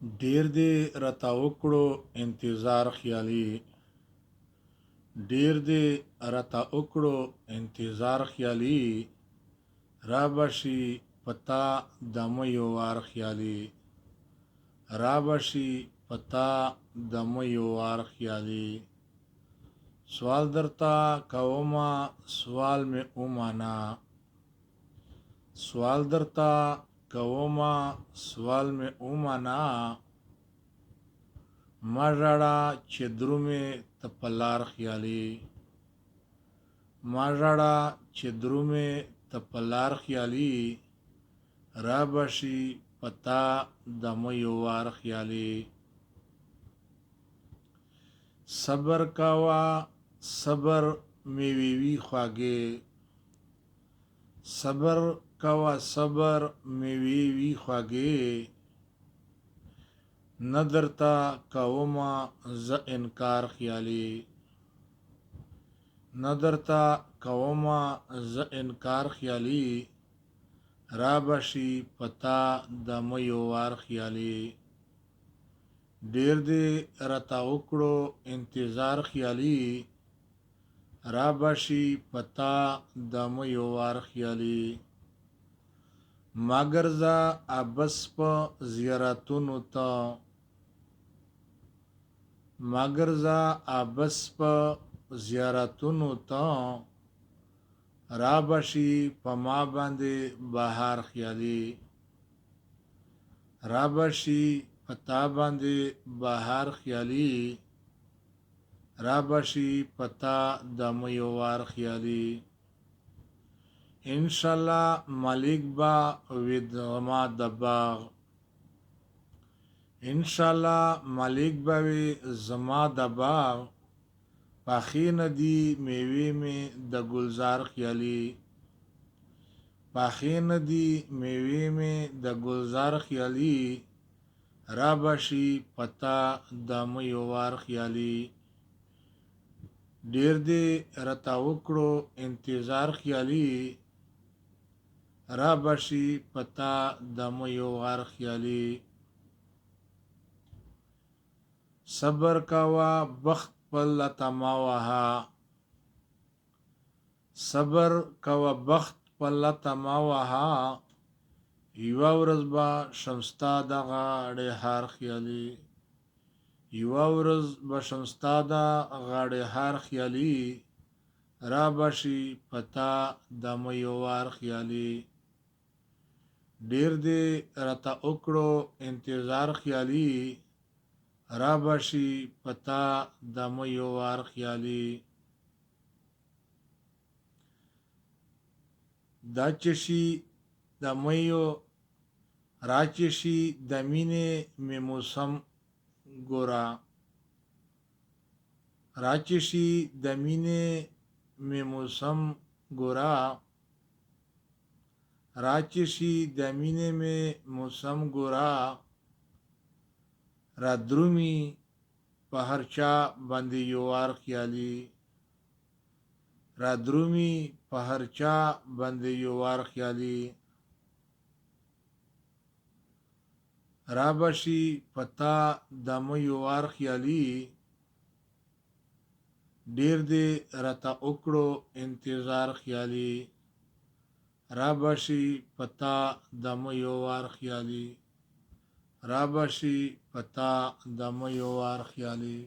ډیر دې راته وکړو انتظار خیالي. ډیر دې راته وکړو انتظار خیالي. را بشي پتا دمه یو وار خیالي. را بشي پتا دمه یو وار خیالي. سوال درتا کوما سوال میں اومانا. سوال درتا کوما سوال میں اومانا. مژړه چې درومې ته په لار خیالي. مژړه چې درومې ته په لار خیالي. را بشي پتا دمه یو وار خیالي. صبر کوا صبر میوې وي خواږې. صبر کوا صبر میوې وي خواږې. نه درته کومه زه انکار خیالي. نه درته کومه زه انکار خیالي. را بشي پتا دمه یو وار خیالي. ډیر دې راته وکړو انتظار خیالي. را بشي پتا دمه یو وار خیالي. ما ګرځه ابس په زیارتونو ته. ما ګرځه ابس په زیارتونو ته. را بشي په ما باندې بهار خیالي. را بشي په تا باندې بهار خیالي. را بشي پتا دمه یو وار خیالي. انشاءالله مالک با وید زما د باغ. انشاءالله مالک با وی زما د باغ. پاخې ندي میوې مې د ګلزار خیالي. پاخې ندي میوې مې د ګلزار خیالي. را بشي پتا دمه یو وار خیالي. ډیر دې راته وکړو انتظار خیالي. را بشي پتا دمه یو وار خیالي. صبر کوا بخت پل تما وها. صبر کوا بخت پل تما وها. یوه ورځ به شمستا د غاړې هار خیالي. یوه ورځ به شمستا د غاړې هار خیالي. را بشي پتا دمه یو وار خیالي. ډیر دې راته وکړو انتظار خیالي. را بشي پتا دمه یو وار خیالي. دا چشي د میو را چشي د مینې مې موسم ګوره. را چشي د مینې مې موسم ګوره. را چشي د مینې مې موسم ګوره. را درومي په هر چا باندې یو وار خیالي. را درومي په هر چا باندې یو وار خیالي. را بشي پتا دمه یو وار خیالي. ډیر دې راته وکړو انتظار خیالي. را بشي پتا دمه یو وار خیالي. را بشي پتا دمه یو وار خیالي.